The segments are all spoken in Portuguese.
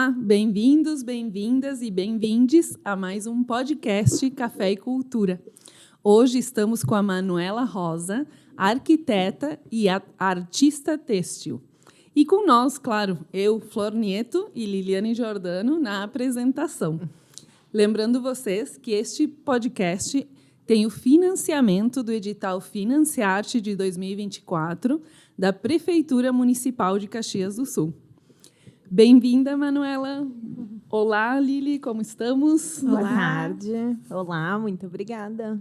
Olá, bem-vindos, bem-vindas e bem-vindes a mais um podcast Café e Cultura. Hoje estamos com a Manuela Rosa, arquiteta e artista têxtil. E com nós, claro, eu, Flor Nieto e Liliane Giordano na apresentação. Lembrando vocês que este podcast tem o financiamento do edital Financiarte de 2024 da Prefeitura Municipal de Caxias do Sul. Bem-vinda, Manuela. Olá, Lili, como estamos? Boa tarde. Olá, muito obrigada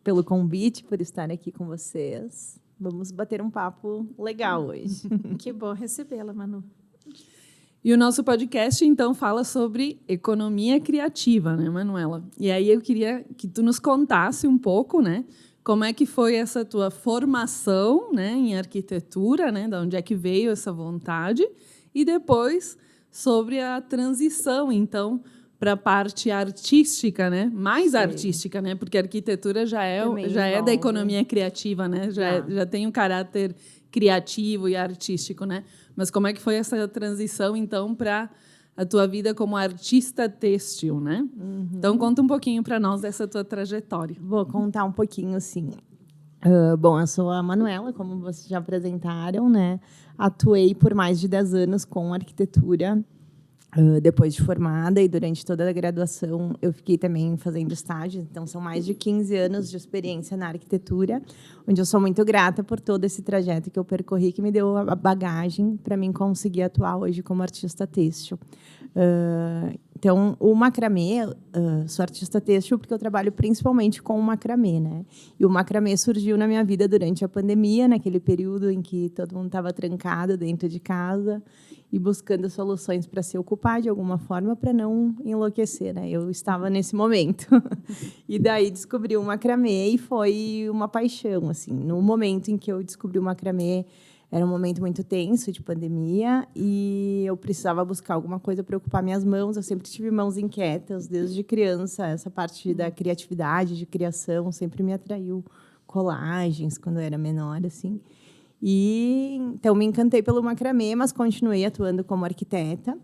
pelo convite, por estar aqui com vocês. Vamos bater um papo legal hoje. Que bom recebê-la, Manu. E o nosso podcast, então, fala sobre economia criativa, né, Manuela? E aí eu queria que tu nos contasse um pouco, né, como é que foi essa tua formação, né, em arquitetura, né, de onde é que veio essa vontade, e depois sobre a transição, então, para a parte artística, né? Mais Sim. artística, né? Porque a arquitetura já é da economia criativa, né? Já tem um caráter criativo e artístico, né? Mas como é que foi essa transição, então, para a tua vida como artista têxtil, né? Uhum. Então, conta um pouquinho para nós dessa tua trajetória. Vou contar um pouquinho, sim. Bom, eu sou a Manuela, como vocês já apresentaram, né? Atuei por mais de 10 anos com arquitetura, depois de formada, e durante toda a graduação eu fiquei também fazendo estágios, então são mais de 15 anos de experiência na arquitetura, onde eu sou muito grata por todo esse trajeto que eu percorri, que me deu a bagagem para mim conseguir atuar hoje como artista têxtil. Então, o macramê, sou artista têxtil porque eu trabalho principalmente com o macramê, né? E o macramê surgiu na minha vida durante a pandemia, naquele período em que todo mundo estava trancado dentro de casa e buscando soluções para se ocupar de alguma forma para não enlouquecer, né? Eu estava nesse momento. E daí descobri o macramê e foi uma paixão, assim. No momento em que eu descobri o macramê, era um momento muito tenso de pandemia e eu precisava buscar alguma coisa para ocupar minhas mãos. Eu sempre tive mãos inquietas, desde criança. Essa parte da criatividade, de criação, sempre me atraiu. Colagens, quando eu era menor, assim. E então me encantei pelo macramê, mas continuei atuando como arquiteta.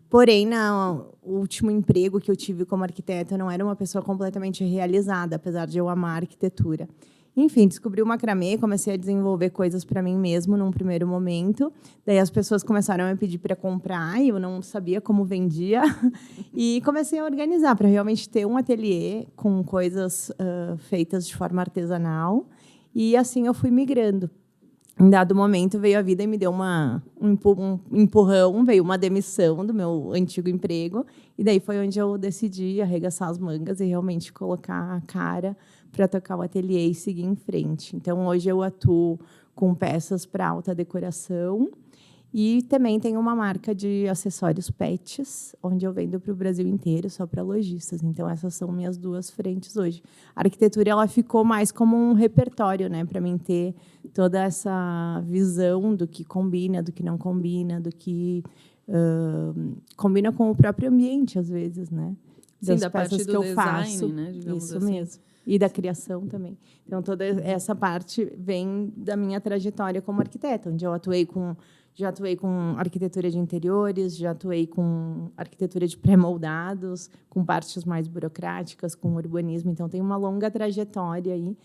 Porém, no último emprego que eu tive como arquiteta, eu não era uma pessoa completamente realizada, apesar de eu amar a arquitetura. Enfim, descobri o macramê, comecei a desenvolver coisas para mim mesmo num primeiro momento. Daí as pessoas começaram a me pedir para comprar e eu não sabia como vendia. E comecei a organizar para realmente ter um ateliê com coisas feitas de forma artesanal. E assim eu fui migrando. Em dado momento, veio a vida e me deu um empurrão, veio uma demissão do meu antigo emprego. E daí foi onde eu decidi arregaçar as mangas e realmente colocar a cara para tocar o ateliê e seguir em frente. Então, hoje eu atuo com peças para alta decoração e também tenho uma marca de acessórios pets, onde eu vendo para o Brasil inteiro, só para lojistas. Então, essas são minhas duas frentes hoje. A arquitetura ela ficou mais como um repertório, né, para mim ter toda essa visão do que combina, do que não combina, do que combina com o próprio ambiente, às vezes, né? Sim, da parte do design, faço, né, digamos isso assim. mesmo. E da criação também. Então, toda essa parte vem da minha trajetória como arquiteta, onde eu já atuei com arquitetura de interiores, já atuei com arquitetura de pré-moldados, com partes mais burocráticas, com urbanismo. Então, tem uma longa trajetória aí.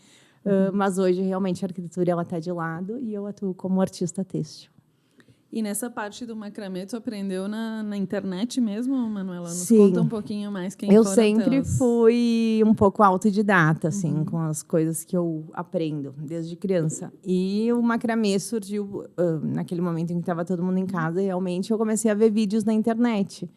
Mas hoje, realmente, a arquitetura está de lado e eu atuo como artista têxtil. E nessa parte do macramê, tu aprendeu na internet mesmo, Manuela? Nos Sim. Conta um pouquinho mais quem eu foram sempre fui um pouco autodidata, assim, com as coisas que eu aprendo desde criança. E o macramê surgiu naquele momento em que estava todo mundo em casa. E realmente, eu comecei a ver vídeos na internet.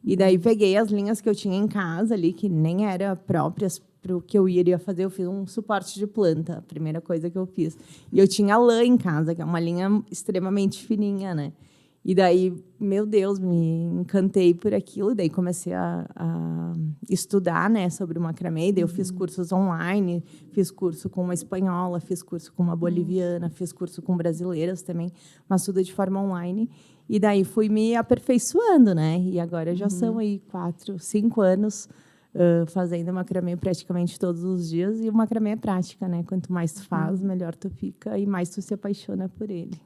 E daí peguei as linhas que eu tinha em casa ali, que nem eram próprias para o que eu iria fazer. Eu fiz um suporte de planta, a primeira coisa que eu fiz. E eu tinha lã em casa, que é uma linha extremamente fininha, né? E daí, meu Deus, me encantei por aquilo. Daí comecei a estudar, né, sobre o macramê. Daí eu fiz cursos online, fiz curso com uma espanhola, fiz curso com uma boliviana, fiz curso com brasileiras também, mas tudo de forma online. E daí fui me aperfeiçoando, né? E agora já são aí 4, 5 anos fazendo macramê praticamente todos os dias. E o macramê é prática, né? Quanto mais tu faz, melhor tu fica e mais tu se apaixona por ele.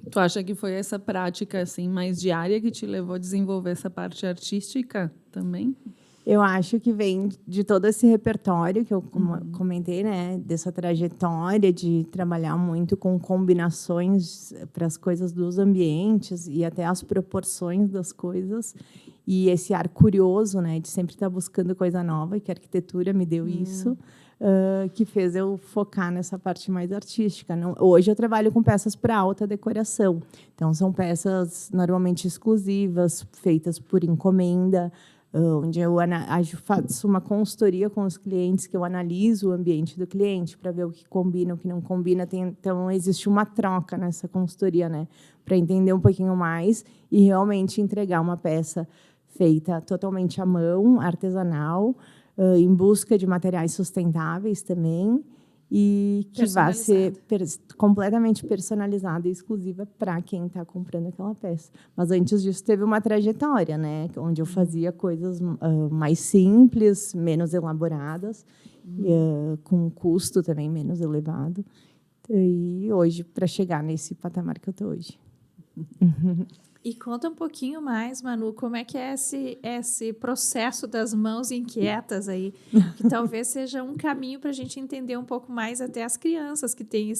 Tu acha que foi essa prática assim mais diária que te levou a desenvolver essa parte artística também? Eu acho que vem de todo esse repertório que eu comentei, né? Dessa trajetória de trabalhar muito com combinações para as coisas dos ambientes e até as proporções das coisas. E esse ar curioso, né? De sempre estar buscando coisa nova, que a arquitetura me deu isso, que fez eu focar nessa parte mais artística. Hoje eu trabalho com peças para alta decoração. Então, são peças normalmente exclusivas, feitas por encomenda, onde eu faço uma consultoria com os clientes, que eu analiso o ambiente do cliente para ver o que combina, o que não combina. Então, existe uma troca nessa consultoria, né, para entender um pouquinho mais e realmente entregar uma peça feita totalmente à mão, artesanal, em busca de materiais sustentáveis também, e que vai ser completamente personalizada e exclusiva para quem está comprando aquela peça. Mas, antes disso, teve uma trajetória, né, onde eu fazia coisas mais simples, menos elaboradas, com um custo também menos elevado. E hoje, para chegar nesse patamar que eu estou hoje. E conta um pouquinho mais, Manu, como é que é esse processo das mãos inquietas aí, que talvez seja um caminho para a gente entender um pouco mais até as crianças que têm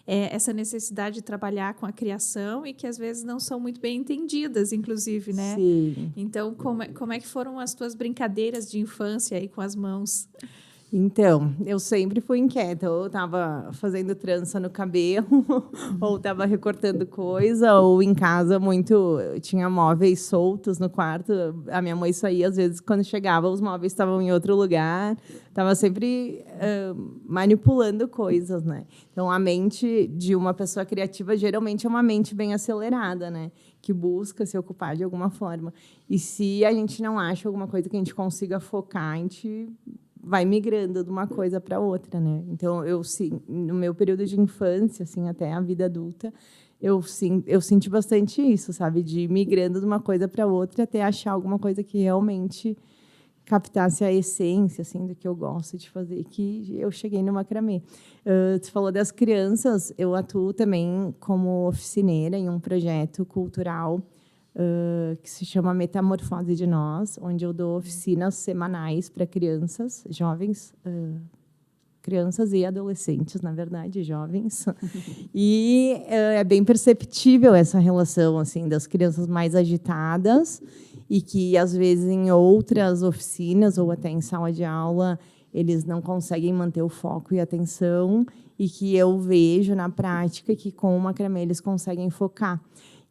essa necessidade de trabalhar com a criação e que às vezes não são muito bem entendidas, inclusive, né? Sim. Então, como é que foram as tuas brincadeiras de infância aí com as mãos? Então, eu sempre fui inquieta. Ou estava fazendo trança no cabelo, ou estava recortando coisa, ou em casa tinha móveis soltos no quarto. A minha mãe saía, às vezes, quando chegava, os móveis estavam em outro lugar. Estava sempre manipulando coisas, né? Então, a mente de uma pessoa criativa, geralmente, é uma mente bem acelerada, né? Que busca se ocupar de alguma forma. E se a gente não acha alguma coisa que a gente consiga focar, a gente vai migrando de uma coisa para outra, né? Então, no meu período de infância, assim, até a vida adulta, eu senti bastante isso, sabe? De ir migrando de uma coisa para outra até achar alguma coisa que realmente captasse a essência, assim, do que eu gosto de fazer, que eu cheguei no macramê. Tu falou das crianças, eu atuo também como oficineira em um projeto cultural que se chama Metamorfose de Nós, onde eu dou oficinas semanais para crianças, jovens, crianças e adolescentes, na verdade, jovens. E é bem perceptível essa relação assim das crianças mais agitadas e que, às vezes, em outras oficinas ou até em sala de aula, eles não conseguem manter o foco e a atenção, e que eu vejo na prática que com o macramê eles conseguem focar.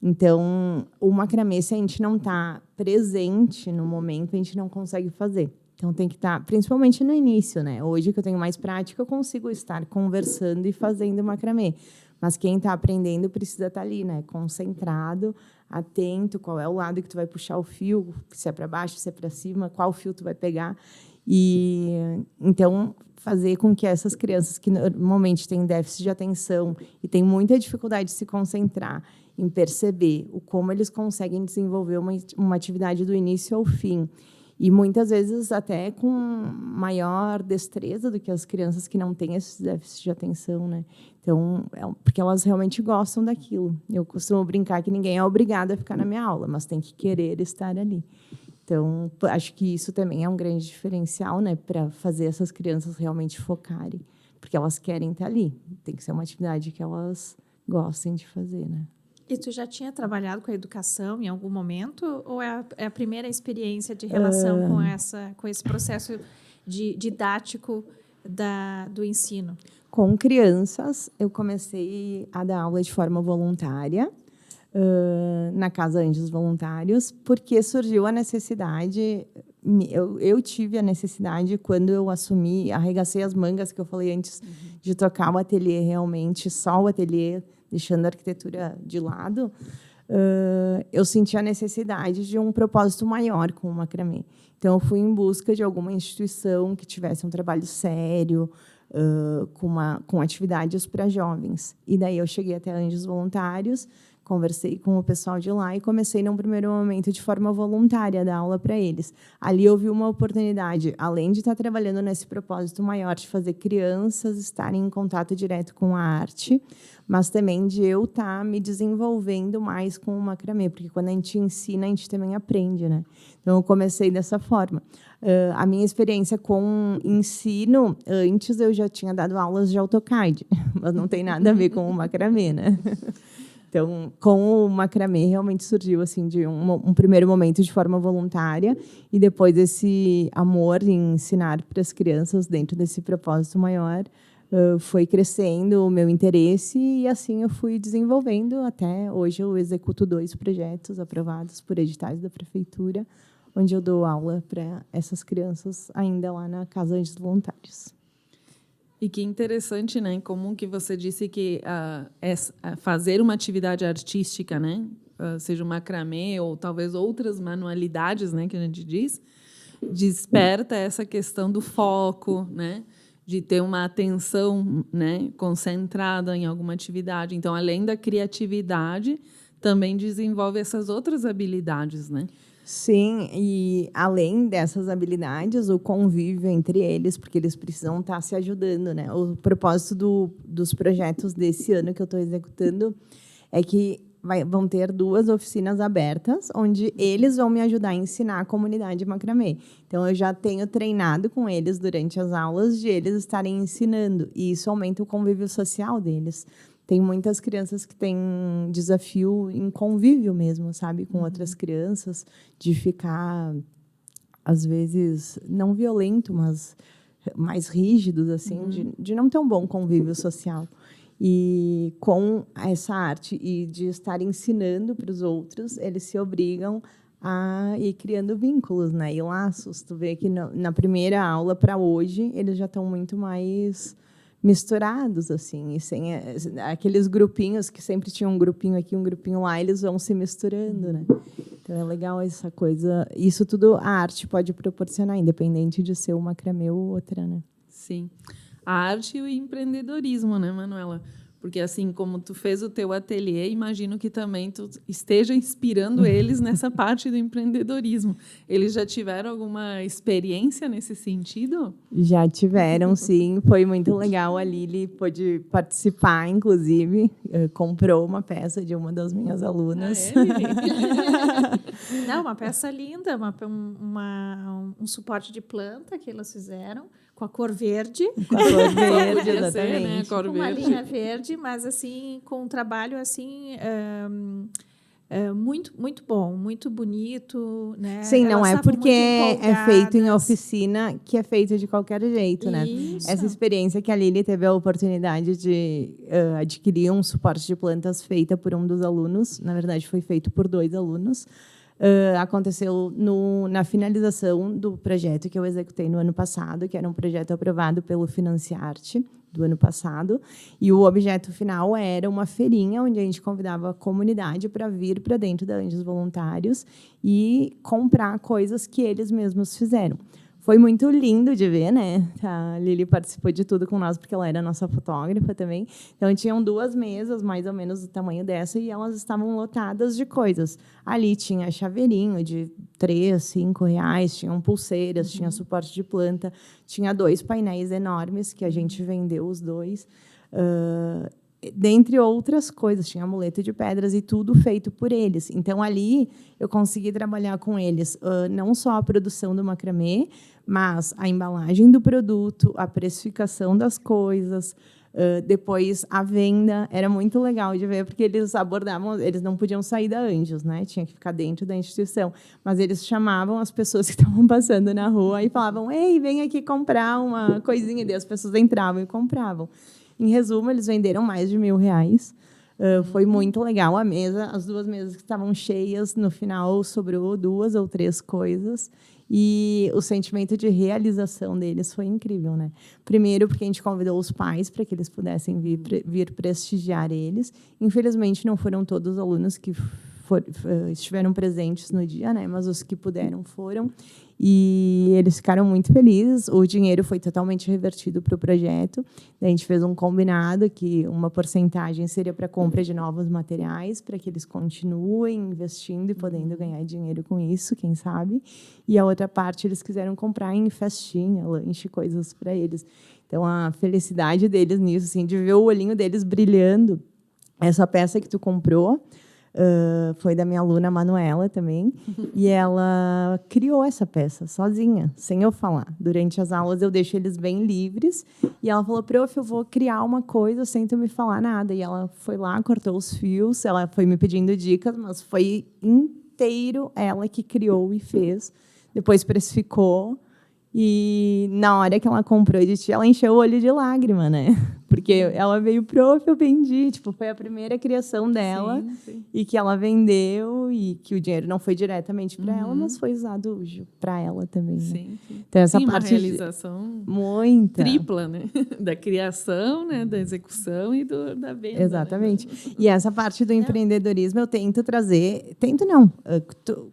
Então, o macramê, se a gente não está presente no momento, a gente não consegue fazer. Então, tem que estar, principalmente no início, né? Hoje, que eu tenho mais prática, eu consigo estar conversando e fazendo macramê. Mas quem está aprendendo precisa estar ali, né? Concentrado, atento, qual é o lado que tu vai puxar o fio, se é para baixo, se é para cima, qual fio tu vai pegar. E, então, fazer com que essas crianças que normalmente têm déficit de atenção e têm muita dificuldade de se concentrar, em perceber como eles conseguem desenvolver uma atividade do início ao fim. E, muitas vezes, até com maior destreza do que as crianças que não têm esses déficits de atenção, né? Então, porque elas realmente gostam daquilo. Eu costumo brincar que ninguém é obrigado a ficar na minha aula, mas tem que querer estar ali. Então, acho que isso também é um grande diferencial, né, para fazer essas crianças realmente focarem, porque elas querem estar ali. Tem que ser uma atividade que elas gostem de fazer, né? E tu já tinha trabalhado com a educação em algum momento, ou é a primeira experiência de relação com esse processo didático do ensino? Com crianças, eu comecei a dar aula de forma voluntária na Casa Anjos Voluntários, porque surgiu a necessidade. Eu tive a necessidade, quando eu assumi, arregacei as mangas, que eu falei antes, de tocar o ateliê realmente, só o ateliê, deixando a arquitetura de lado, eu senti a necessidade de um propósito maior com o macramê. Então, eu fui em busca de alguma instituição que tivesse um trabalho sério, com atividades para jovens. E daí eu cheguei até Anjos Voluntários, conversei com o pessoal de lá e comecei, num primeiro momento, de forma voluntária, a dar aula para eles. Ali eu vi uma oportunidade, além de estar trabalhando nesse propósito maior de fazer crianças estarem em contato direto com a arte, mas também de eu estar me desenvolvendo mais com o macramê, porque quando a gente ensina, a gente também aprende, né? Então, eu comecei dessa forma. A minha experiência com ensino, antes eu já tinha dado aulas de AutoCAD, mas não tem nada a ver com o macramê, né? Então, com o macramê, realmente surgiu assim, de um primeiro momento de forma voluntária, e depois esse amor em ensinar para as crianças dentro desse propósito maior, foi crescendo o meu interesse, e assim eu fui desenvolvendo. Até hoje eu executo 2 projetos aprovados por editais da prefeitura, onde eu dou aula para essas crianças ainda lá na Casa Anjos Voluntários. E que interessante, né? Como que você disse que fazer uma atividade artística, né? Seja um macramê ou talvez outras manualidades, né? Que a gente diz, desperta essa questão do foco, né? De ter uma atenção, né, concentrada em alguma atividade. Então, além da criatividade, também desenvolve essas outras habilidades, né? Sim, e além dessas habilidades, o convívio entre eles, porque eles precisam estar se ajudando, né? O propósito dos projetos desse ano que eu estou executando é que vão ter 2 oficinas abertas, onde eles vão me ajudar a ensinar a comunidade macramê. Então, eu já tenho treinado com eles durante as aulas de eles estarem ensinando, e isso aumenta o convívio social deles. Tem muitas crianças que têm desafio em convívio mesmo, sabe, com outras crianças, de ficar, às vezes, não violento, mas mais rígidos, assim, de não ter um bom convívio social. E com essa arte e de estar ensinando para os outros, eles se obrigam a ir criando vínculos, né, e laços. Tu vê que na primeira aula para hoje, eles já estão muito mais misturados, assim, e sem aqueles grupinhos que sempre tinham um grupinho aqui, um grupinho lá, eles vão se misturando, né? Então, é legal essa coisa. Isso tudo a arte pode proporcionar, independente de ser uma macramê ou outra, né? Sim. A arte e o empreendedorismo, né, Manuela? Porque, assim, como tu fez o teu ateliê, imagino que também tu esteja inspirando eles nessa parte do empreendedorismo. Eles já tiveram alguma experiência nesse sentido? Já tiveram, sim. Foi muito legal. A Lili pôde participar, inclusive. Comprou uma peça de uma das minhas alunas. Ah, é, Lili? Não, uma peça linda, um suporte de planta que elas fizeram, com a cor verde. Com a cor verde, Podia exatamente. ser, né? A cor Com uma verde. linha verde, mas assim, com um trabalho assim, muito, muito bom, muito bonito, né? Sim, não Elas é estavam porque muito é feito em empolgadas. oficina que é feito de qualquer jeito, né? Isso. Essa experiência que a Lili teve a oportunidade de adquirir um suporte de plantas feita por um dos alunos, na verdade foi feito por 2 alunos, aconteceu na finalização do projeto que eu executei no ano passado, que era um projeto aprovado pelo Financiarte do ano passado, e o objeto final era uma feirinha onde a gente convidava a comunidade para vir para dentro da Anjos Voluntários e comprar coisas que eles mesmos fizeram. Foi muito lindo de ver, né? A Lili participou de tudo com nós, porque ela era nossa fotógrafa também. Então, tinham 2 mesas, mais ou menos do tamanho dessa, e elas estavam lotadas de coisas. Ali tinha chaveirinho de 3, 5 reais, tinham pulseiras, tinha suporte de planta, tinha 2 painéis enormes, que a gente vendeu os 2. Dentre outras coisas, tinha amuleto de pedras e tudo feito por eles. Então, ali, eu consegui trabalhar com eles não só a produção do macramê, mas a embalagem do produto, a precificação das coisas, depois a venda. Era muito legal de ver, porque eles abordavam, eles não podiam sair da Anjos, né? Tinha que ficar dentro da instituição, mas eles chamavam as pessoas que estavam passando na rua e falavam: ei, vem aqui comprar uma coisinha, e daí as pessoas entravam e compravam. Em resumo, eles venderam mais de R$1.000. Foi muito legal a mesa, as 2 mesas que estavam cheias, no final sobrou 2 ou 3 coisas, e o sentimento de realização deles foi incrível, né? Primeiro, porque a gente convidou os pais para que eles pudessem vir prestigiar eles. Infelizmente, não foram todos os alunos que estiveram presentes no dia, né? Mas os que puderam foram. E eles ficaram muito felizes. O dinheiro foi totalmente revertido para o projeto. A gente fez um combinado que uma porcentagem seria para compra de novos materiais, para que eles continuem investindo e podendo ganhar dinheiro com isso, quem sabe. E a outra parte eles quiseram comprar em festinha, lanche, coisas para eles. Então, a felicidade deles nisso, assim, de ver o olhinho deles brilhando. Essa peça que tu comprou foi da minha aluna Manuela também, e ela criou essa peça sozinha, sem eu falar. Durante as aulas eu deixo eles bem livres, e ela falou, prof, eu vou criar uma coisa sem tu me falar nada. E ela foi lá, cortou os fios, ela foi me pedindo dicas, mas foi inteiro ela que criou e fez. Depois precificou, e na hora que ela comprou de ti, ela encheu o olho de lágrima, né? Porque ela veio, prof, eu vendi. Tipo, foi a primeira criação dela, sim. E que ela vendeu, e que o dinheiro não foi diretamente para ela, mas foi usado para ela também. Né? Sim. Então, essa sim, parte uma realização muita. Tripla, né? Da criação, né? Da execução e da venda. Exatamente. Né? E essa parte do empreendedorismo eu tento trazer... Tento não.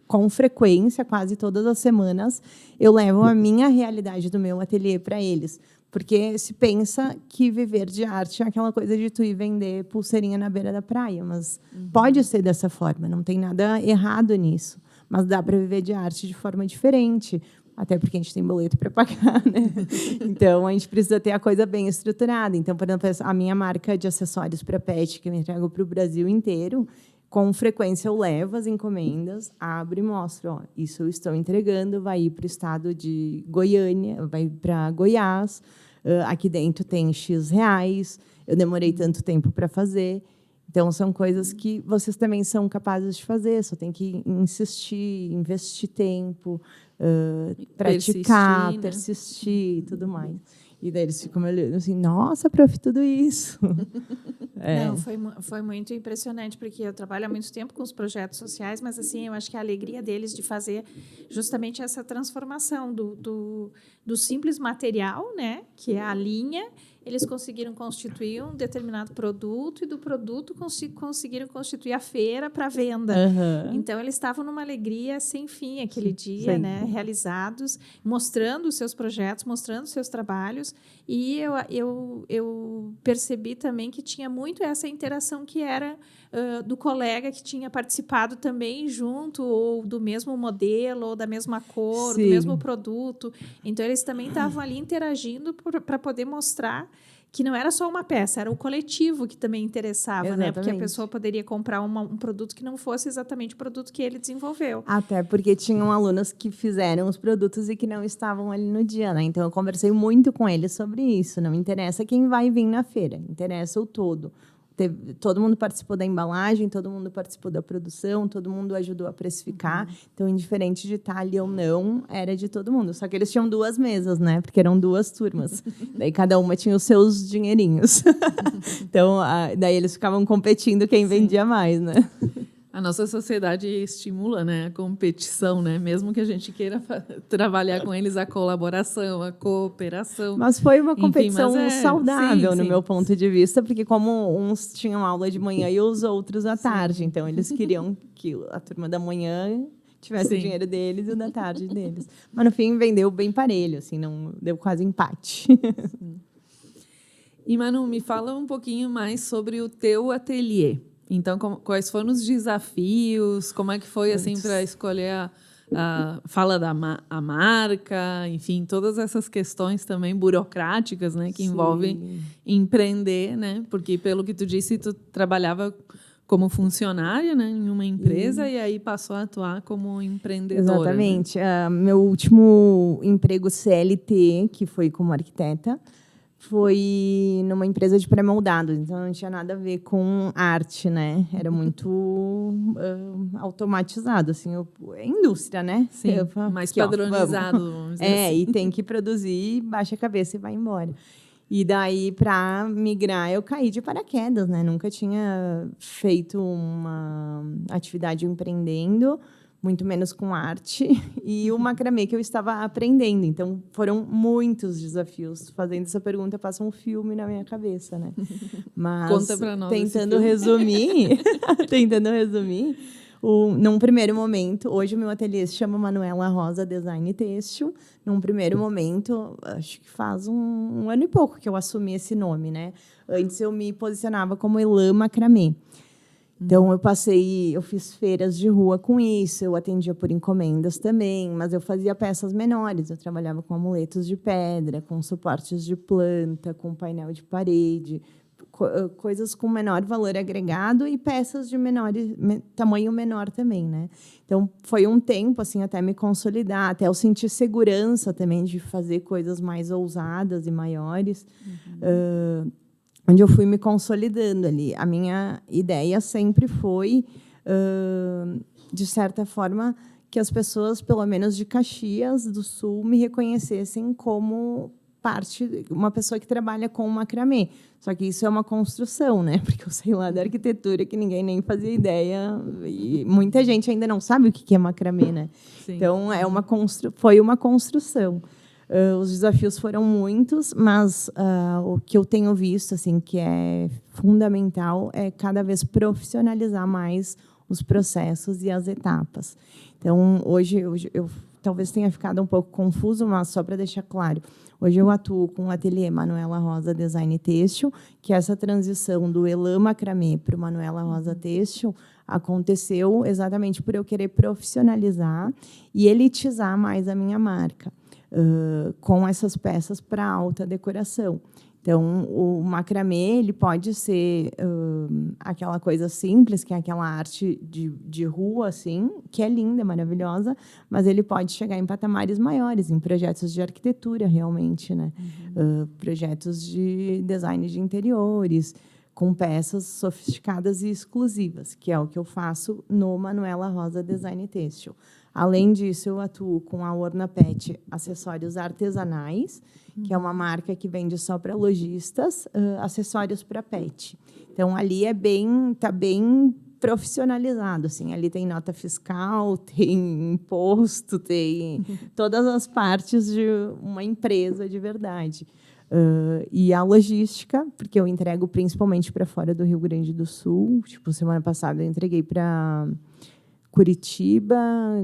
Com frequência, quase todas as semanas, eu levo a minha realidade do meu ateliê para eles. Porque se pensa que viver de arte é aquela coisa de tu ir vender pulseirinha na beira da praia, mas pode ser dessa forma, não tem nada errado nisso. Mas dá para viver de arte de forma diferente, até porque a gente tem boleto para pagar, né? Então, a gente precisa ter a coisa bem estruturada. Então, por exemplo, a minha marca de acessórios para pet, que eu entrego para o Brasil inteiro, com frequência eu levo as encomendas, abro e mostro, ó, isso eu estou entregando, vai ir para o estado de Goiânia, vai para Goiás, aqui dentro tem X reais, eu demorei tanto tempo para fazer. Então, são coisas que vocês também são capazes de fazer, só tem que insistir, investir tempo, praticar, persistir e tudo mais. E daí eles ficam me olhando assim, nossa, prof, tudo isso. Não, foi muito impressionante, porque eu trabalho há muito tempo com os projetos sociais, mas assim, eu acho que a alegria deles de fazer justamente essa transformação do simples material, né, que é a linha, eles conseguiram constituir um determinado produto, e do produto conseguiram constituir a feira para venda. Uhum. Então, eles estavam numa alegria sem fim aquele dia, né, realizados, mostrando os seus projetos, mostrando os seus trabalhos. E eu percebi também que tinha muito essa interação que era do colega que tinha participado também junto, ou do mesmo modelo, ou da mesma cor, Sim. do mesmo produto. Então, eles também estavam ali interagindo para poder mostrar que não era só uma peça, era o coletivo que também interessava, Exatamente. né? Porque a pessoa poderia comprar um produto que não fosse exatamente o produto que ele desenvolveu. Até porque tinham alunos que fizeram os produtos e que não estavam ali no dia, né? Então, eu conversei muito com eles sobre isso. Não interessa quem vai vir na feira, interessa o todo. Todo mundo participou da embalagem, todo mundo participou da produção, todo mundo ajudou a precificar. Então, indiferente de estar ali ou não, era de todo mundo. Só que eles tinham 2 mesas, né? Porque eram 2 turmas. Daí, cada uma tinha os seus dinheirinhos. Então, daí eles ficavam competindo quem vendia mais, né? A nossa sociedade estimula, né, a competição, né? Mesmo que a gente queira trabalhar com eles a colaboração, a cooperação. Mas foi uma competição saudável, sim, no meu ponto de vista, porque como uns tinham aula de manhã e os outros à tarde, então eles queriam que a turma da manhã tivesse o dinheiro deles e o da tarde deles. Mas, no fim, vendeu bem parelho, assim, não deu quase empate. E, Manu, me fala um pouquinho mais sobre o teu ateliê. Então, quais foram os desafios? Como é que foi assim para escolher fala a marca, enfim, todas essas questões também burocráticas, né, que envolvem empreender, né? Porque pelo que tu disse, tu trabalhava como funcionária, né, em uma empresa e aí passou a atuar como empreendedora. Exatamente. Né? Meu último emprego CLT, que foi como arquiteta, foi numa empresa de pré-moldados, então não tinha nada a ver com arte, né? Era muito automatizado, assim, é indústria, né? Sim, mais padronizado, vamos dizer assim. E tem que produzir, baixa a cabeça e vai embora. E daí, para migrar, eu caí de paraquedas, né? Nunca tinha feito uma atividade empreendendo, muito menos com arte, e o macramê que eu estava aprendendo. Então, foram muitos desafios. Fazendo essa pergunta, passa um filme na minha cabeça, né? Mas, conta para nós tentando resumir, Num primeiro momento, hoje o meu ateliê se chama Manuela Rosa Design Têxtil. Num primeiro momento, acho que faz um ano e pouco que eu assumi esse nome, né? Antes eu me posicionava como Elan Macramê. Então, eu fiz feiras de rua com isso, eu atendia por encomendas também, mas eu fazia peças menores, eu trabalhava com amuletos de pedra, com suportes de planta, com painel de parede, coisas com menor valor agregado e peças de tamanho menor também, né? Então, foi um tempo, assim, até me consolidar, até eu sentir segurança também de fazer coisas mais ousadas e maiores, onde eu fui me consolidando ali. A minha ideia sempre foi, de certa forma, que as pessoas, pelo menos de Caxias do Sul, me reconhecessem como uma pessoa que trabalha com macramê. Só que isso é uma construção, né? Porque eu sei lá da arquitetura que ninguém nem fazia ideia e muita gente ainda não sabe o que é macramê, né? Sim. Então foi uma construção. Os desafios foram muitos, mas o que eu tenho visto, assim, que é fundamental é cada vez profissionalizar mais os processos e as etapas. Então, hoje eu talvez tenha ficado um pouco confuso, mas só para deixar claro, hoje eu atuo com o ateliê Manuela Rosa Design Têxtil, que essa transição do Elan Macramê para o Manuela Rosa Têxtil aconteceu exatamente por eu querer profissionalizar e elitizar mais a minha marca. Com essas peças para alta decoração. Então, o macramê ele pode ser aquela coisa simples, que é aquela arte de rua, assim, que é linda, maravilhosa, mas ele pode chegar em patamares maiores, em projetos de arquitetura, realmente, né? Projetos de design de interiores, com peças sofisticadas e exclusivas, que é o que eu faço no Manuela Rosa Design Têxtil. Além disso, eu atuo com a Ornapet Acessórios Artesanais, que é uma marca que vende só para lojistas, acessórios para pet. Então, ali está bem profissionalizado. Assim. Ali tem nota fiscal, tem imposto, tem todas as partes de uma empresa de verdade. E a logística, porque eu entrego principalmente para fora do Rio Grande do Sul. Tipo, semana passada eu entreguei para Curitiba,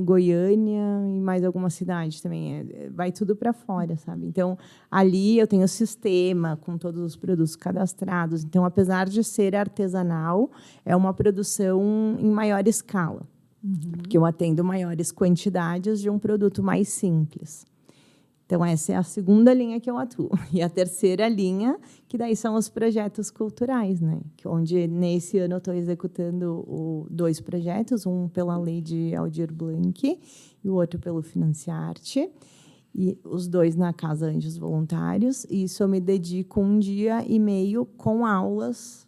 Goiânia e mais alguma cidade também. Vai tudo para fora, sabe? Então, ali eu tenho o sistema com todos os produtos cadastrados. Então, apesar de ser artesanal, é uma produção em maior escala, porque eu atendo maiores quantidades de um produto mais simples. Então, essa é a segunda linha que eu atuo. E a terceira linha, que daí são os projetos culturais, né? Onde, nesse ano, eu estou executando 2 projetos, um pela lei de Aldir Blanc e o outro pelo Financiarte, e os 2 na Casa Anjos Voluntários. E isso eu me dedico 1 dia e meio com aulas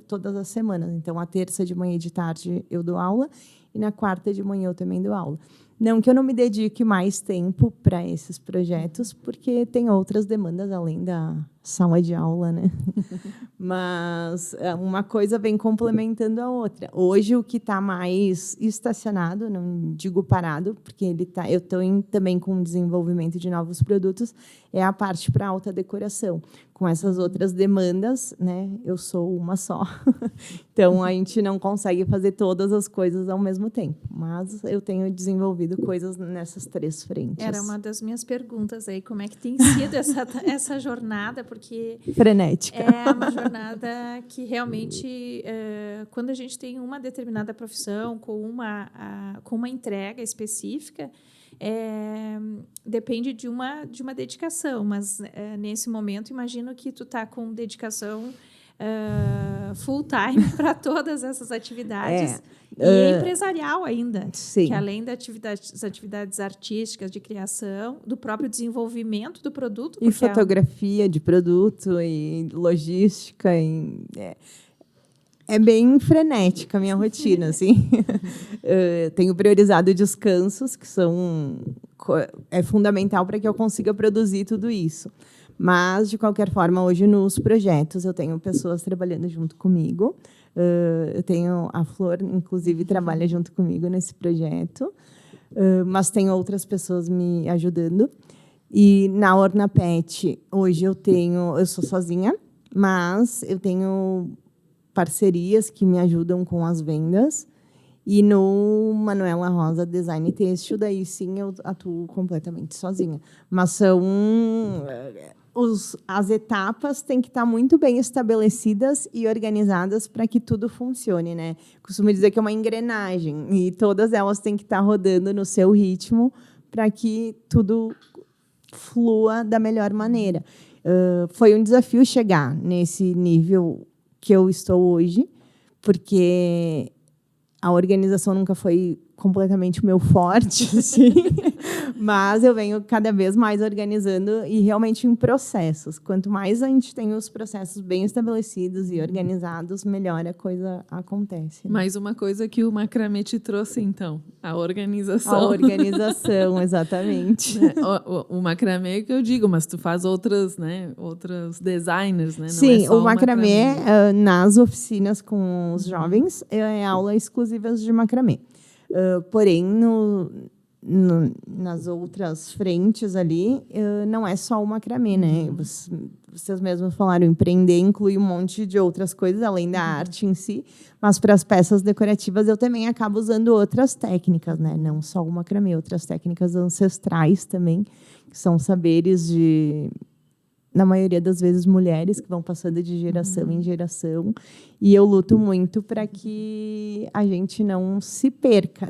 todas as semanas. Então, a terça de manhã e de tarde eu dou aula, e na quarta de manhã eu também dou aula. Não que eu não me dedique mais tempo para esses projetos, porque tem outras demandas além da sala de aula, né? Mas uma coisa vem complementando a outra. Hoje, o que está mais estacionado, não digo parado, porque eu estou também com o desenvolvimento de novos produtos, é a parte para alta decoração. Com essas outras demandas, né, eu sou uma só. Então, a gente não consegue fazer todas as coisas ao mesmo tempo. Mas eu tenho desenvolvido coisas nessas 3 frentes. Era uma das minhas perguntas aí, como é que tem sido essa jornada, porque frenética. É uma jornada que realmente, quando a gente tem uma determinada profissão com uma entrega específica, depende de uma dedicação, mas nesse momento imagino que tu está com dedicação full time para todas essas atividades e empresarial ainda, sim. Que além das atividades artísticas de criação, do próprio desenvolvimento do produto, e fotografia de produto e logística é bem frenética a minha rotina, assim. Tenho priorizado descansos, que é fundamental para que eu consiga produzir tudo isso. Mas, de qualquer forma, hoje, nos projetos, eu tenho pessoas trabalhando junto comigo. Eu tenho a Flor, inclusive, trabalha junto comigo nesse projeto. Mas tem outras pessoas me ajudando. E, na Ornapet, hoje, eu sou sozinha, mas eu tenho parcerias que me ajudam com as vendas. E no Manuela Rosa Design Têxtil, daí sim eu atuo completamente sozinha. Mas são... as etapas têm que estar muito bem estabelecidas e organizadas para que tudo funcione, né? Costumo dizer que é uma engrenagem e todas elas têm que estar rodando no seu ritmo para que tudo flua da melhor maneira. Foi um desafio chegar nesse nível que eu estou hoje, porque a organização nunca foi completamente o meu forte, assim. Mas eu venho cada vez mais organizando e realmente em processos. Quanto mais a gente tem os processos bem estabelecidos e organizados, melhor a coisa acontece. Né? Mais uma coisa que o macramê te trouxe, então, a organização. A organização, exatamente. O macramê que eu digo, mas tu faz outros designers, né? Não Sim, é só o macramê, nas oficinas com os jovens, é aula exclusiva de macramê. Porém, nas outras frentes ali, não é só o macramê, né? Vocês mesmos falaram, empreender inclui um monte de outras coisas, além da arte em si, mas para as peças decorativas eu também acabo usando outras técnicas, né? Não só o macramê, outras técnicas ancestrais também, que são saberes de... na maioria das vezes, mulheres que vão passando de geração em geração. E eu luto muito para que a gente não se perca,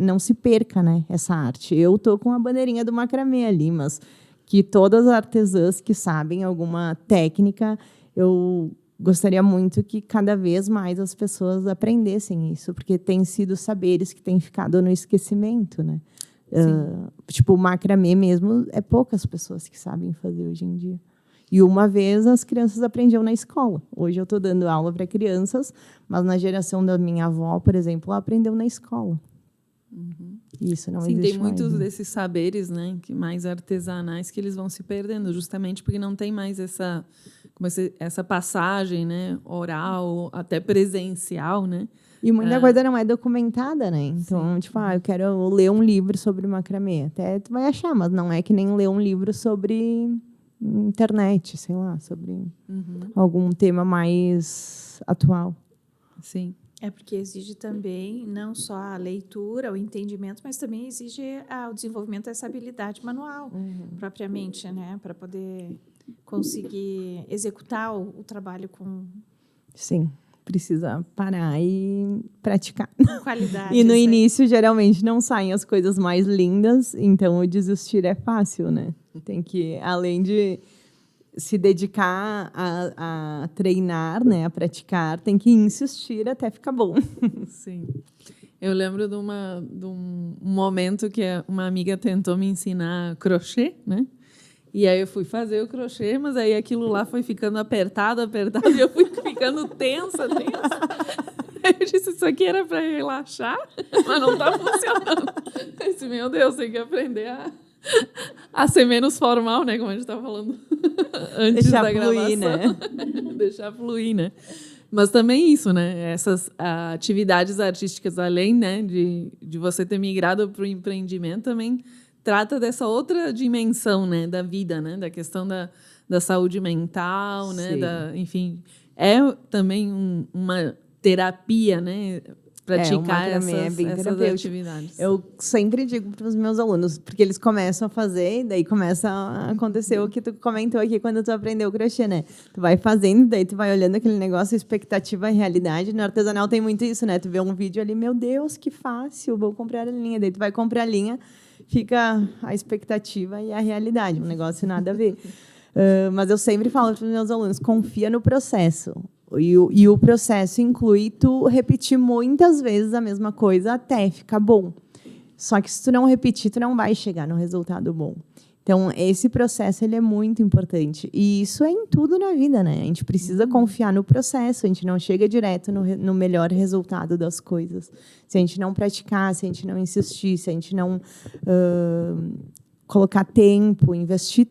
né, essa arte. Eu estou com a bandeirinha do macramê ali, mas que todas as artesãs que sabem alguma técnica, eu gostaria muito que cada vez mais as pessoas aprendessem isso, porque tem sido saberes que têm ficado no esquecimento, né? Tipo, o macramê mesmo, é poucas pessoas que sabem fazer hoje em dia. E uma vez as crianças aprendiam na escola. Hoje eu estou dando aula para crianças, mas na geração da minha avó, por exemplo, ela aprendeu na escola. Isso não existe tem muitos mais, né? desses saberes, né, que mais artesanais, que eles vão se perdendo, justamente porque não tem mais essa passagem, né, oral, até presencial, né? E muita coisa não é documentada, né? Então, tipo, eu quero ler um livro sobre macramê. Até tu vai achar, mas não é que nem ler um livro sobre internet, sei lá, sobre algum tema mais atual. Sim. É porque exige também não só a leitura, o entendimento, mas também exige o desenvolvimento dessa habilidade manual, propriamente, né? Para poder conseguir executar o trabalho com... Sim, precisa parar e praticar. qualidade. E no início, geralmente, não saem as coisas mais lindas, então o desistir é fácil, né? Tem que, além de se dedicar a treinar, né, a praticar, tem que insistir até ficar bom. Sim. Eu lembro de um momento que uma amiga tentou me ensinar crochê, né? E aí eu fui fazer o crochê, mas aí aquilo lá foi ficando apertado, e eu fui ficando tensa. Eu disse, isso aqui era para relaxar, mas não está funcionando. Eu disse, meu Deus, tem que aprender a ser menos formal, né? Como a gente estava falando antes deixar da fluir, gravação. Né? Deixar fluir, né? Mas também isso, né? Essas atividades artísticas, além, né, de você ter migrado para o empreendimento, também trata dessa outra dimensão, né, da vida, né? Da questão da saúde mental, né? Enfim, é também uma terapia, né? Praticar essas atividades. Eu sempre digo para os meus alunos, porque eles começam a fazer, e daí começa a acontecer o que tu comentou aqui quando tu aprendeu o crochê, né? Tu vai fazendo, daí tu vai olhando aquele negócio, expectativa e realidade. No artesanal tem muito isso, né? Tu vê um vídeo ali, meu Deus, que fácil, vou comprar a linha. Daí tu vai comprar a linha, fica a expectativa e a realidade, um negócio nada a ver. Mas eu sempre falo para os meus alunos, confia no processo. E o processo inclui tu repetir muitas vezes a mesma coisa até ficar bom. Só que se tu não repetir, tu não vai chegar no resultado bom. Então, esse processo ele é muito importante. E isso é em tudo na vida, né? A gente precisa confiar no processo. A gente não chega direto no melhor resultado das coisas. Se a gente não praticar, se a gente não insistir, se a gente não colocar tempo, investir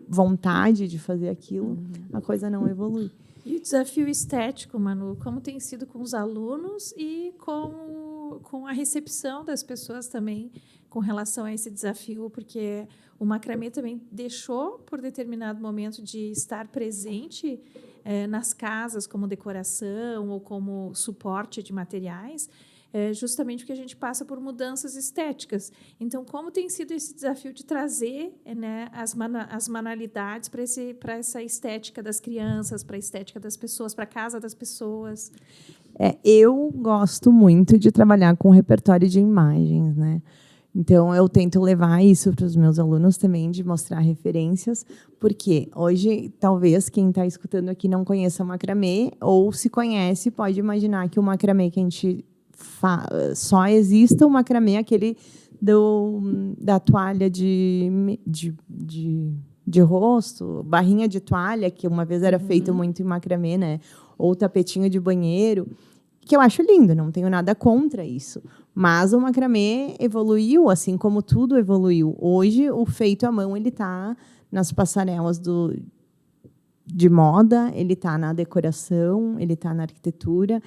vontade de fazer aquilo, a coisa não evolui. E o desafio estético, Manu, como tem sido com os alunos e com a recepção das pessoas também com relação a esse desafio, porque o macramê também deixou, por determinado momento, de estar presente nas casas como decoração ou como suporte de materiais, justamente porque a gente passa por mudanças estéticas. Então, como tem sido esse desafio de trazer, né, as manualidades para essa estética das crianças, para a estética das pessoas, para a casa das pessoas? Eu gosto muito de trabalhar com repertório de imagens, né? Então, eu tento levar isso para os meus alunos também, de mostrar referências, porque hoje, talvez, quem está escutando aqui não conheça macramê, ou se conhece, pode imaginar que o macramê que a gente só exista o macramê, aquele da toalha de rosto, barrinha de toalha, que uma vez era feito muito em macramê, né? Ou tapetinho de banheiro, que eu acho lindo, não tenho nada contra isso. Mas o macramê evoluiu, assim como tudo evoluiu. Hoje, o feito à mão ele está nas passarelas de moda, ele está na decoração, ele está na arquitetura.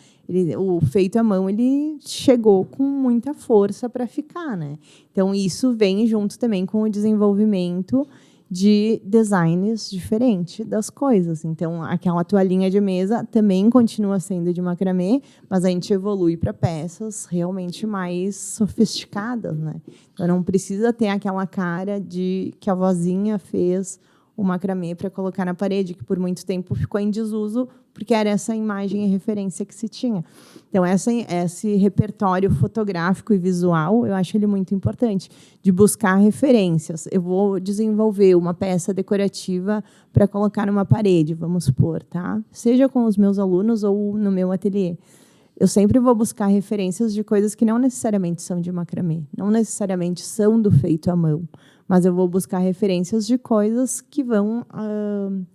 O feito à mão ele chegou com muita força para ficar, né? Então, isso vem junto também com o desenvolvimento de designs diferentes das coisas. Então, aquela toalhinha de mesa também continua sendo de macramê, mas a gente evolui para peças realmente mais sofisticadas, né? Então, não precisa ter aquela cara de que a vozinha fez o macramê para colocar na parede, que por muito tempo ficou em desuso, porque era essa imagem e referência que se tinha. Então, esse repertório fotográfico e visual, eu acho ele muito importante, de buscar referências. Eu vou desenvolver uma peça decorativa para colocar numa parede, vamos supor, tá? Seja com os meus alunos ou no meu ateliê. Eu sempre vou buscar referências de coisas que não necessariamente são de macramê, não necessariamente são do feito à mão, mas eu vou buscar referências de coisas que vão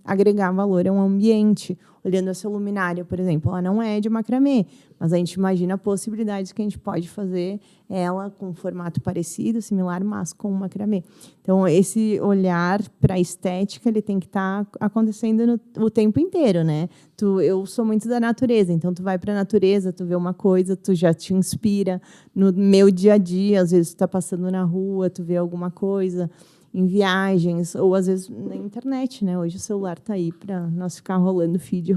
agregar valor a um ambiente. Olhando essa luminária, por exemplo, ela não é de macramê, mas a gente imagina possibilidades que a gente pode fazer ela com um formato parecido, similar, mas com macramê. Então, esse olhar para a estética ele tem que estar acontecendo o tempo inteiro, né? Eu sou muito da natureza, então tu vai para a natureza, tu vê uma coisa, tu já te inspira. No meu dia a dia, às vezes tu está passando na rua, tu vê alguma coisa em viagens, ou às vezes na internet, né? Hoje o celular está aí para nós ficar rolando feed,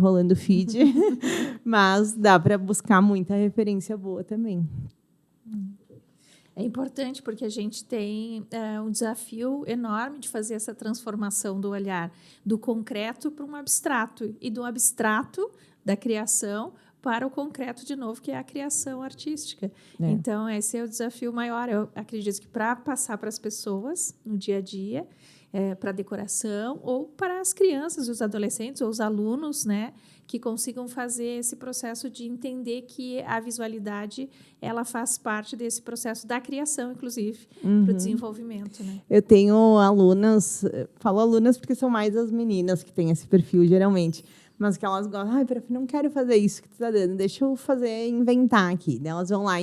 mas dá para buscar muita referência boa também. É importante porque a gente tem um desafio enorme de fazer essa transformação do olhar do concreto para um abstrato e do abstrato da criação para o concreto, de novo, que é a criação artística. Então, esse é o desafio maior. Eu acredito que para passar para as pessoas no dia a dia, para a decoração, ou para as crianças, os adolescentes, ou os alunos, né, que consigam fazer esse processo de entender que a visualidade ela faz parte desse processo da criação, inclusive, para o desenvolvimento. Né? Eu tenho alunas, falo alunas porque são mais as meninas que têm esse perfil, geralmente, mas que elas gostam, prof, não quero fazer isso que tu está dando, deixa eu inventar aqui. Daí elas vão lá,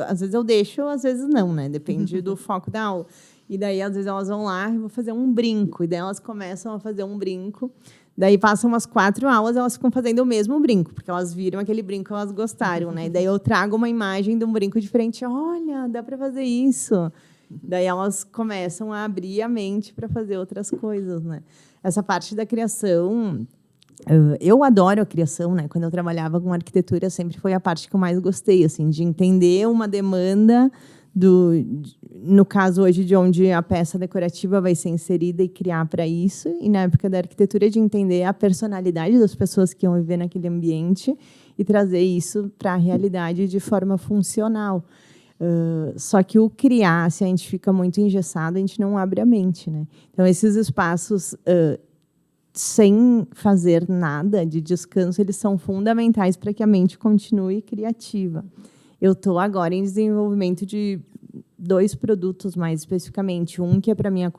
às vezes eu deixo, às vezes não, né? Depende do foco da aula. E daí, às vezes, elas vão lá e vou fazer um brinco. E daí elas começam a fazer um brinco. Daí passam umas 4 aulas, elas ficam fazendo o mesmo brinco, porque elas viram aquele brinco que elas gostaram, né? E daí eu trago uma imagem de um brinco diferente. Olha, dá para fazer isso. Daí elas começam a abrir a mente para fazer outras coisas, né? Essa parte da criação, eu adoro a criação, né? Quando eu trabalhava com arquitetura, sempre foi a parte que eu mais gostei, assim, de entender uma demanda no caso hoje de onde a peça decorativa vai ser inserida e criar para isso, e na época da arquitetura de entender a personalidade das pessoas que iam viver naquele ambiente e trazer isso para a realidade de forma funcional. Só que o criar, se a gente fica muito engessado, a gente não abre a mente, né? Então, esses espaços sem fazer nada de descanso, eles são fundamentais para que a mente continue criativa. Eu estou agora em desenvolvimento de 2 produtos, mais especificamente. Um que é para a minha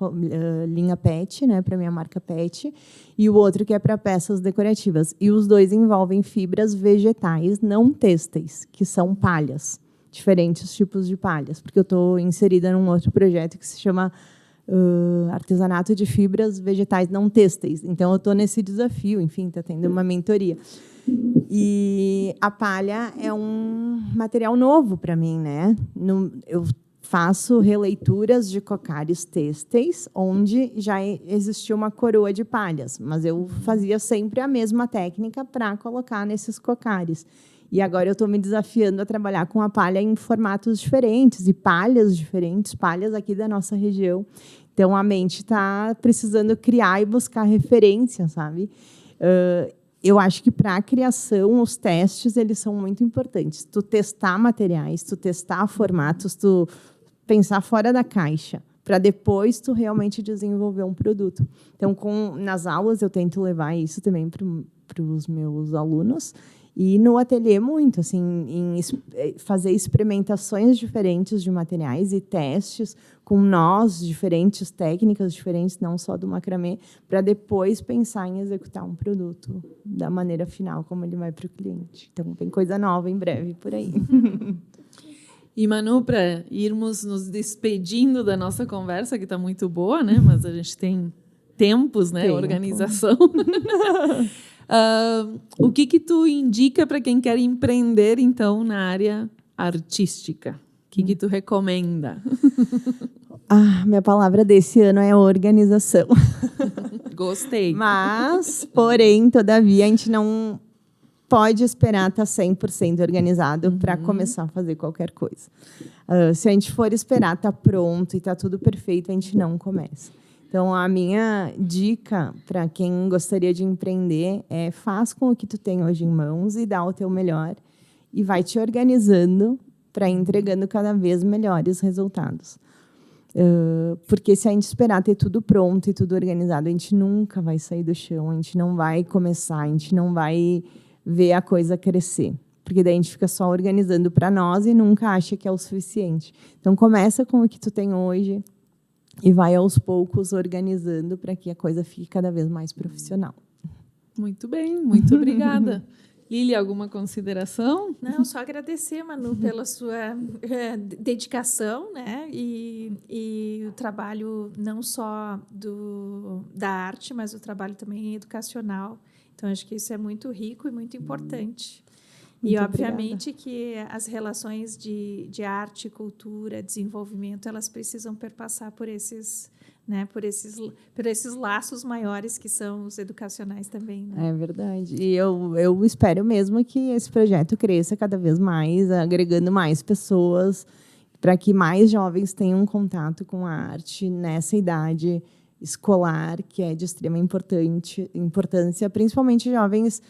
linha PET, né, para a minha marca PET, e o outro que é para peças decorativas. E os 2 envolvem fibras vegetais não têxteis, que são palhas, diferentes tipos de palhas, porque eu estou inserida num outro projeto que se chama Artesanato de Fibras Vegetais Não Têxteis. Então, eu estou nesse desafio, enfim, está tendo uma mentoria. E a palha é um material novo para mim, né? Eu faço releituras de cocares têxteis, onde já existia uma coroa de palhas, mas eu fazia sempre a mesma técnica para colocar nesses cocares. E agora eu estou me desafiando a trabalhar com a palha em formatos diferentes e palhas diferentes, palhas aqui da nossa região. Então, a mente está precisando criar e buscar referência, sabe? Eu acho que, para a criação, os testes eles são muito importantes. Tu testar materiais, tu testar formatos, tu pensar fora da caixa, para depois tu realmente desenvolver um produto. Então, nas aulas, eu tento levar isso também para os meus alunos. E no ateliê, muito, assim, em fazer experimentações diferentes de materiais e testes com nós diferentes, técnicas diferentes, não só do macramê, para depois pensar em executar um produto da maneira final, como ele vai para o cliente. Então, tem coisa nova em breve por aí. E, Manu, para irmos nos despedindo da nossa conversa, que está muito boa, né? Mas a gente tem tempos, né? Organização. O que tu indica para quem quer empreender, então, na área artística? O que tu recomenda? Minha palavra desse ano é organização. Gostei. Mas, porém, todavia, a gente não pode esperar estar 100% organizado para começar a fazer qualquer coisa. Se a gente for esperar estar pronto e estar tudo perfeito, a gente não começa. Então, a minha dica para quem gostaria de empreender é: faz com o que tu tem hoje em mãos e dá o teu melhor e vai te organizando para ir entregando cada vez melhores resultados. Porque se a gente esperar ter tudo pronto e tudo organizado, a gente nunca vai sair do chão, a gente não vai começar, a gente não vai ver a coisa crescer. Porque daí a gente fica só organizando para nós e nunca acha que é o suficiente. Então, começa com o que tu tem hoje e vai aos poucos organizando para que a coisa fique cada vez mais profissional. Muito bem, muito obrigada. Lili, alguma consideração? Não, só agradecer, Manu, pela sua dedicação, né? E o trabalho não só da arte, mas o trabalho também educacional. Então, acho que isso é muito rico e muito importante. Muito obviamente, obrigada. Que as relações de arte, cultura, desenvolvimento, elas precisam perpassar por esses laços maiores que são os educacionais também. Né? É verdade. E eu espero mesmo que esse projeto cresça cada vez mais, agregando mais pessoas, para que mais jovens tenham contato com a arte nessa idade escolar, que é de extrema importância, principalmente jovens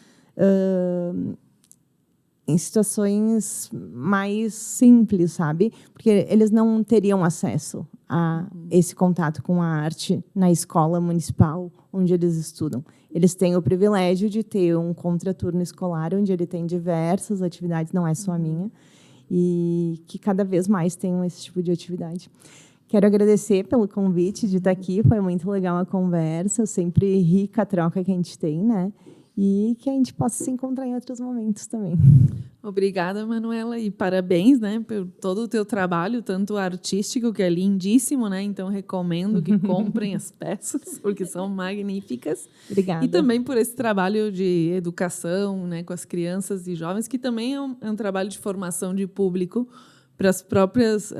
em situações mais simples, sabe? Porque eles não teriam acesso a esse contato com a arte na escola municipal onde eles estudam. Eles têm o privilégio de ter um contraturno escolar onde ele tem diversas atividades, não é só a minha, e que cada vez mais tenham esse tipo de atividade. Quero agradecer pelo convite de estar aqui, foi muito legal a conversa, sempre rica a troca que a gente tem, né? E que a gente possa se encontrar em outros momentos também. Obrigada, Manuela, e parabéns, né, por todo o teu trabalho, tanto artístico, que é lindíssimo, né? Então, recomendo que comprem as peças, porque são magníficas. Obrigada. E também por esse trabalho de educação, né, com as crianças e jovens, que também é um trabalho de formação de público para as próprias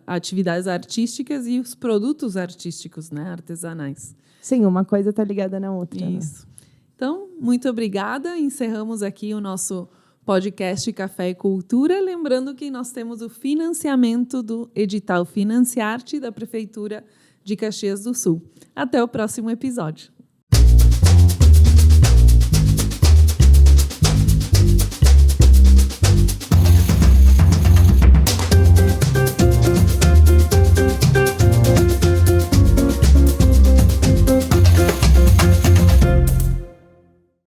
atividades artísticas e os produtos artísticos, né, artesanais. Sim, uma coisa está ligada na outra. Isso. Né? Então, muito obrigada. Encerramos aqui o nosso podcast Café e Cultura. Lembrando que nós temos o financiamento do edital Financiarte da Prefeitura de Caxias do Sul. Até o próximo episódio.